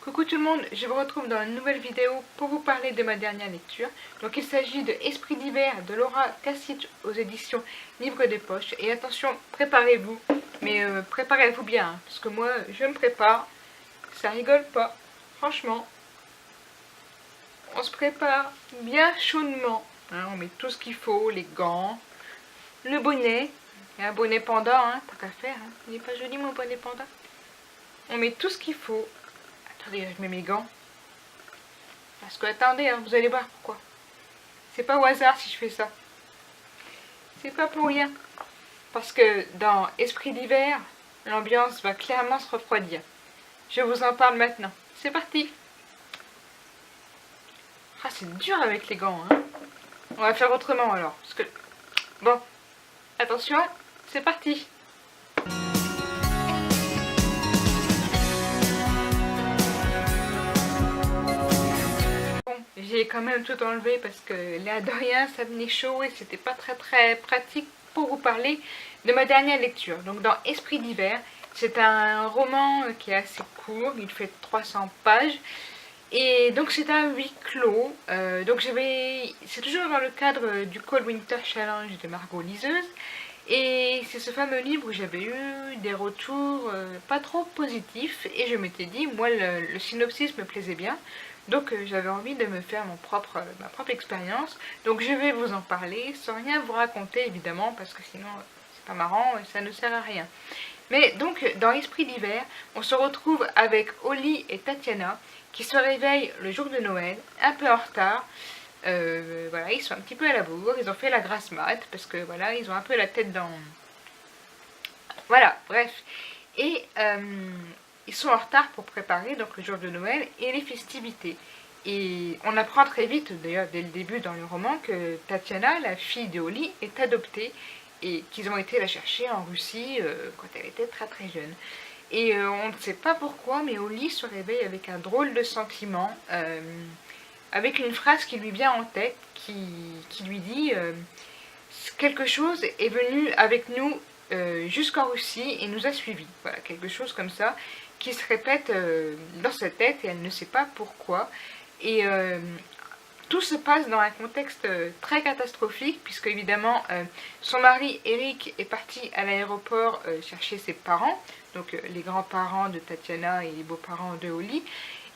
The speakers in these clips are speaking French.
Coucou tout le monde, je vous retrouve dans une nouvelle vidéo pour vous parler de ma dernière lecture. Donc il s'agit de Esprit d'hiver de Laura Cassić aux éditions Livre de Poche. Et attention, préparez-vous, mais préparez-vous bien, hein, parce que moi je me prépare, ça rigole pas, franchement. On se prépare bien chaudement, hein, on met tout ce qu'il faut, les gants, le bonnet, et un bonnet panda, hein, tant qu'à faire, hein. Il n'est pas joli mon bonnet panda. On met tout ce qu'il faut. Attendez, je mets mes gants. Parce que, attendez, hein, vous allez voir pourquoi. C'est pas au hasard si je fais ça. C'est pas pour rien. Parce que dans Esprit d'hiver, l'ambiance va clairement se refroidir. Je vous en parle maintenant. C'est parti. Ah, c'est dur avec les gants, hein. On va faire autrement alors. Parce que... Bon. Attention, c'est parti. J'ai quand même tout enlevé parce que l'air de rien, ça venait chaud et c'était pas très pratique pour vous parler de ma dernière lecture. Donc dans Esprit d'hiver, c'est un roman qui est assez court, il fait 300 pages. Et donc c'est un huis clos. C'est toujours dans le cadre du Cold Winter Challenge de Margot Liseuse. Et c'est ce fameux livre où j'avais eu des retours pas trop positifs. Et je m'étais dit, moi le synopsis me plaisait bien. Donc j'avais envie de me faire ma propre expérience. Donc je vais vous en parler sans rien vous raconter évidemment. Parce que sinon c'est pas marrant et ça ne sert à rien. Mais donc dans Esprit d'hiver, on se retrouve avec Holly et Tatiana qui se réveillent le jour de Noël, un peu en retard. Voilà, ils sont un petit peu à la bourre, ils ont fait la grasse mat parce que voilà, ils ont un peu la tête dans... Voilà, bref. Et ils sont en retard pour préparer donc le jour de Noël et les festivités. Et on apprend très vite, d'ailleurs dès le début dans le roman, que Tatiana, la fille de Holly, est adoptée et qu'ils ont été la chercher en Russie quand elle était très jeune. Et on ne sait pas pourquoi, mais Holly se réveille avec un drôle de sentiment, avec une phrase qui lui vient en tête, qui lui dit quelque chose est venu avec nous jusqu'en Russie et nous a suivis. Voilà, quelque chose comme ça, qui se répète dans sa tête et elle ne sait pas pourquoi. Et tout se passe dans un contexte très catastrophique, puisque évidemment son mari Eric est parti à l'aéroport chercher ses parents, donc les grands-parents de Tatiana et les beaux-parents de Holly,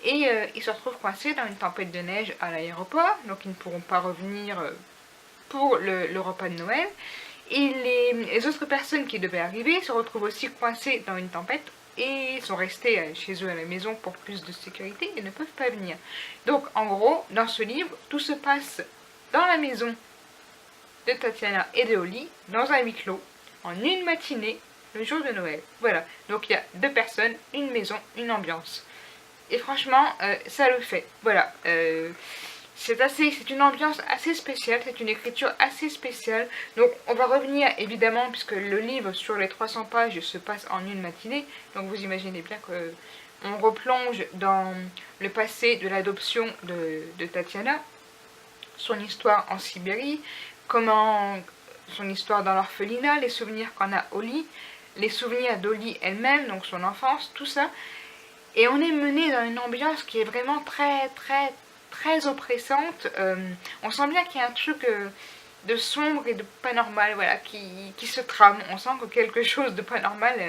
et ils se retrouvent coincés dans une tempête de neige à l'aéroport, donc ils ne pourront pas revenir pour le repas de Noël. Et les autres personnes qui devaient arriver se retrouvent aussi coincées dans une tempête et sont restés chez eux à la maison pour plus de sécurité et ne peuvent pas venir. Donc en gros, dans ce livre, tout se passe dans la maison de Tatiana et de Holly, dans un huis clos, en une matinée, le jour de Noël. Voilà, donc il y a deux personnes, une maison, une ambiance. Et franchement, ça le fait. Voilà, c'est une ambiance assez spéciale, c'est une écriture assez spéciale. Donc on va revenir évidemment, puisque le livre sur les 300 pages se passe en une matinée. Donc vous imaginez bien qu'on replonge dans le passé de l'adoption de Tatiana, son histoire en Sibérie, son histoire dans l'orphelinat, les souvenirs qu'en a Holly, les souvenirs d'Holly elle-même, donc son enfance, tout ça. Et on est mené dans une ambiance qui est vraiment très oppressante. On sent bien qu'il y a un truc de sombre et de pas normal, voilà, qui se trame. On sent que quelque chose de pas normal,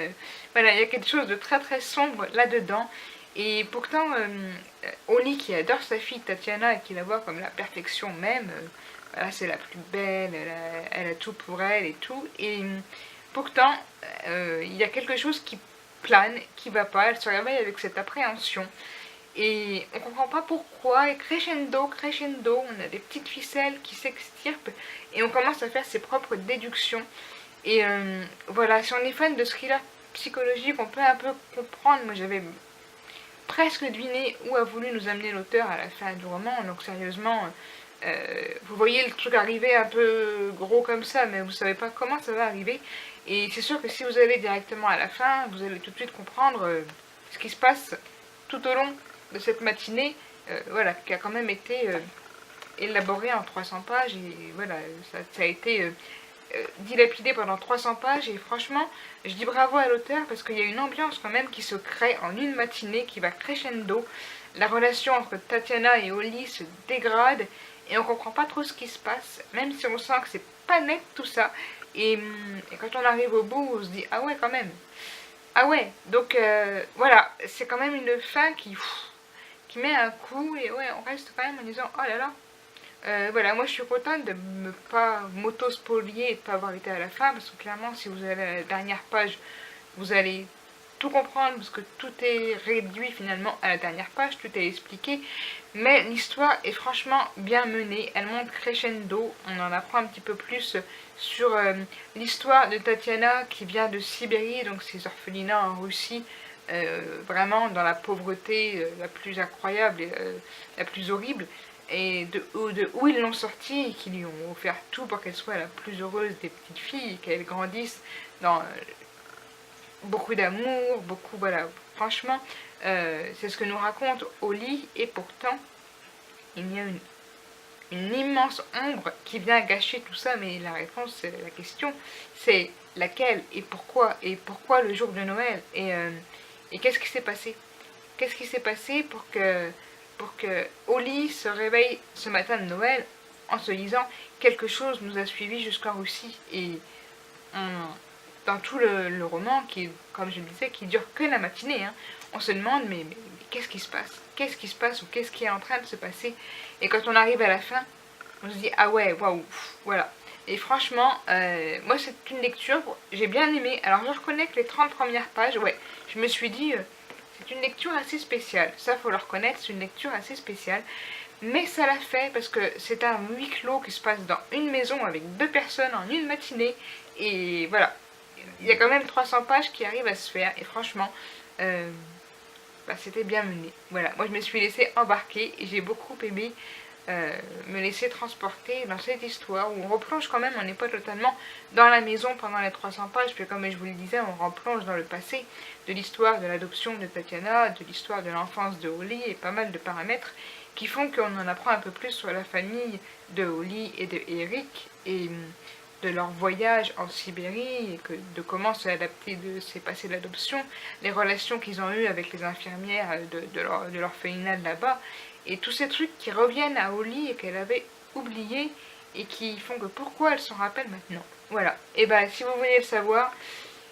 voilà, il y a quelque chose de très sombre là-dedans. Et pourtant, Holly, qui adore sa fille Tatiana et qui la voit comme la perfection même, voilà, c'est la plus belle, elle a tout pour elle et tout. Et pourtant, il y a quelque chose qui plane, qui va pas, elle se réveille avec cette appréhension. Et on comprend pas pourquoi, et crescendo, on a des petites ficelles qui s'extirpent et on commence à faire ses propres déductions. Et voilà, si on est fan de thriller psychologique, on peut un peu comprendre. Moi j'avais presque deviné où a voulu nous amener l'auteur à la fin du roman, donc sérieusement, vous voyez le truc arriver un peu gros comme ça, mais vous savez pas comment ça va arriver. Et c'est sûr que si vous allez directement à la fin, vous allez tout de suite comprendre ce qui se passe tout au long de cette matinée, voilà, qui a quand même été élaborée en 300 pages, et voilà, ça a été dilapidé pendant 300 pages et franchement, je dis bravo à l'auteur parce qu'il y a une ambiance quand même qui se crée en une matinée qui va crescendo. La relation entre Tatiana et Oli se dégrade et on comprend pas trop ce qui se passe, même si on sent que c'est pas net tout ça. Et quand on arrive au bout, on se dit ah ouais quand même. Ah ouais, donc voilà, c'est quand même une fin qui met un coup et ouais, on reste quand même en disant oh là là. Voilà, moi je suis contente de ne pas m'auto-spolier et de ne pas avoir été à la fin parce que clairement, si vous allez à la dernière page, vous allez tout comprendre parce que tout est réduit finalement à la dernière page, tout est expliqué. Mais l'histoire est franchement bien menée, elle monte crescendo, on en apprend un petit peu plus sur l'histoire de Tatiana qui vient de Sibérie, donc ces orphelinats en Russie, vraiment dans la pauvreté la plus incroyable et la plus horrible et de où ils l'ont sortie et qui lui ont offert tout pour qu'elle soit la plus heureuse des petites filles, qu'elle grandisse dans beaucoup d'amour, beaucoup, voilà, franchement, c'est ce que nous raconte Oli, et pourtant, il y a une immense ombre qui vient gâcher tout ça, mais la réponse, c'est la question, c'est laquelle et pourquoi le jour de Noël, et qu'est-ce qui s'est passé? Qu'est-ce qui s'est passé pour que Oli se réveille ce matin de Noël en se disant quelque chose nous a suivis jusqu'en Russie et dans tout le roman qui, comme je le disais, qui dure que la matinée, hein, on se demande mais qu'est-ce qui se passe? Qu'est-ce qui se passe ou qu'est-ce qui est en train de se passer? Et quand on arrive à la fin, on se dit ah ouais, waouh, voilà. Et franchement, moi c'est une lecture, j'ai bien aimé. Alors je reconnais que les 30 premières pages, ouais, je me suis dit c'est une lecture assez spéciale, ça faut le reconnaître, c'est une lecture assez spéciale, mais ça l'a fait parce que c'est un huis clos qui se passe dans une maison avec 2 personnes en une matinée, et voilà, il y a quand même 300 pages qui arrivent à se faire, et franchement, c'était bien mené. Voilà, moi je me suis laissée embarquer, et j'ai beaucoup aimé me laisser transporter dans cette histoire où on replonge quand même, on n'est pas totalement dans la maison pendant les 300 pages, puis comme je vous le disais, on replonge dans le passé de l'histoire de l'adoption de Tatiana, de l'histoire de l'enfance de Oli et pas mal de paramètres qui font qu'on en apprend un peu plus sur la famille de Oli et de Eric et de leur voyage en Sibérie et de comment s'est passé l'adoption, les relations qu'ils ont eues avec les infirmières de l'orphelinat là-bas, et tous ces trucs qui reviennent à Oli et qu'elle avait oublié et qui font que pourquoi elle s'en rappelle maintenant. Voilà, et si vous voulez le savoir,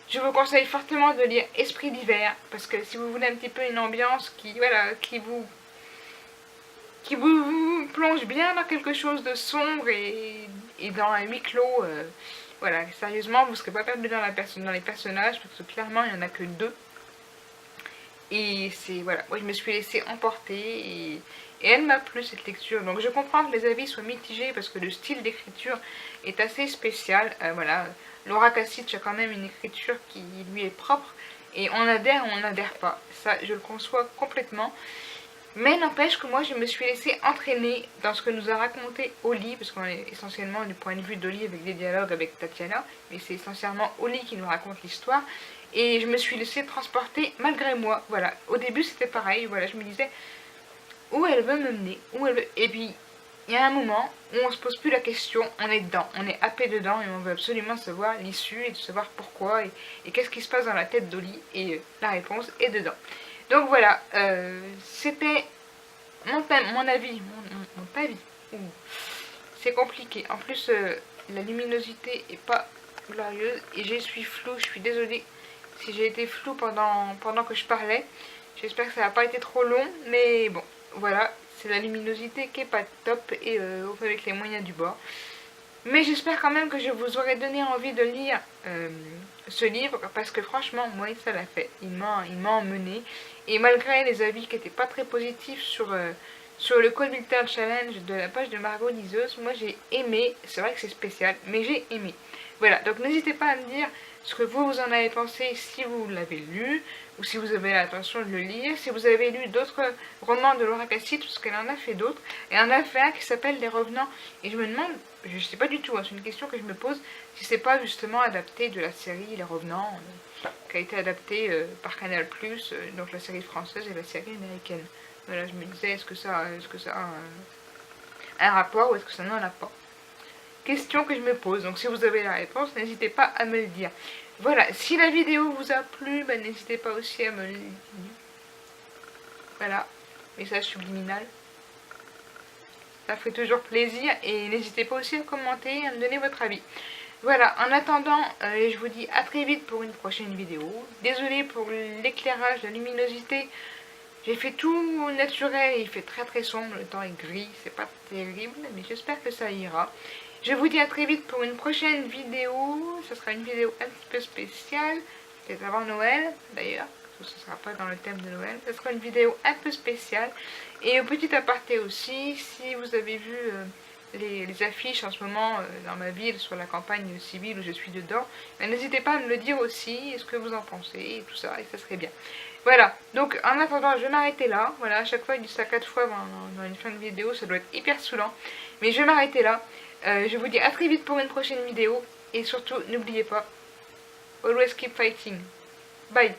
je vous conseille fortement de lire Esprit d'hiver, parce que si vous voulez un petit peu une ambiance qui vous plonge bien dans quelque chose de sombre et dans un huis clos, voilà, sérieusement, vous ne serez pas perdu dans les personnages, parce que clairement, il n'y en a que 2. Et c'est, voilà, moi je me suis laissée emporter et elle m'a plu cette lecture. Donc je comprends que les avis soient mitigés parce que le style d'écriture est assez spécial. Voilà, Laura Kassic a quand même une écriture qui lui est propre et on adhère ou on n'adhère pas. Ça, je le conçois complètement. Mais n'empêche que moi je me suis laissée entraîner dans ce que nous a raconté Oli, parce qu'on est essentiellement du point de vue d'Oli avec des dialogues avec Tatiana, mais c'est essentiellement Oli qui nous raconte l'histoire. Et je me suis laissée transporter malgré moi. Voilà, au début c'était pareil, voilà, je me disais où elle veut me mener, Et puis il y a un moment où on se pose plus la question, on est dedans, on est happé dedans et on veut absolument savoir l'issue et de savoir pourquoi et qu'est-ce qui se passe dans la tête d'Oli, et la réponse est dedans. Donc voilà, c'était mon avis, mon avis. C'est compliqué. En plus, la luminosité est pas glorieuse et je suis floue. Je suis désolée si j'ai été floue pendant que je parlais. J'espère que ça n'a pas été trop long, mais bon, voilà, c'est la luminosité qui est pas top et avec les moyens du bord. Mais j'espère quand même que je vous aurai donné envie de lire ce livre, parce que franchement, moi, ça l'a fait. Il m'a emmené. Et malgré les avis qui n'étaient pas très positifs sur le Codvilter Challenge de la page de Margot Liseuse, moi j'ai aimé. C'est vrai que c'est spécial, mais j'ai aimé. Voilà, donc n'hésitez pas à me dire ce que vous en avez pensé si vous l'avez lu, ou si vous avez l'intention de le lire, si vous avez lu d'autres romans de Laura Kassic, parce qu'elle en a fait d'autres. Et en a fait un qui s'appelle Les Revenants. Et je me demande, je ne sais pas du tout, hein, c'est une question que je me pose, si c'est pas justement adapté de la série Les Revenants, qui a été adaptée par Canal+, donc la série française et la série américaine. Voilà, je me disais, est-ce que ça a un rapport ou est-ce que ça n'en a pas? question que je me pose. Donc si vous avez la réponse, n'hésitez pas à me le dire. Voilà, si la vidéo vous a plu, bah, n'hésitez pas aussi à me le dire. Voilà, message subliminal. Ça fait toujours plaisir et n'hésitez pas aussi à commenter et à me donner votre avis. Voilà, en attendant, je vous dis à très vite pour une prochaine vidéo. Désolée pour l'éclairage, la luminosité. J'ai fait tout naturel et il fait très très sombre, le temps est gris, c'est pas terrible, mais j'espère que ça ira. Je vous dis à très vite pour une prochaine vidéo. Ce sera une vidéo un petit peu spéciale, peut-être avant Noël d'ailleurs. Ce ne sera pas dans le thème de Noël, ce sera une vidéo un peu spéciale. Et au petit aparté aussi, si vous avez vu les affiches en ce moment dans ma ville, sur la campagne civile où je suis dedans, n'hésitez pas à me le dire aussi, ce que vous en pensez, et tout ça, et ça serait bien. Voilà, donc en attendant, je vais m'arrêter là. Voilà, à chaque fois, je dis ça 4 fois dans une fin de vidéo, ça doit être hyper saoulant. Mais je vais m'arrêter là. Je vous dis à très vite pour une prochaine vidéo, et surtout, n'oubliez pas, always keep fighting. Bye.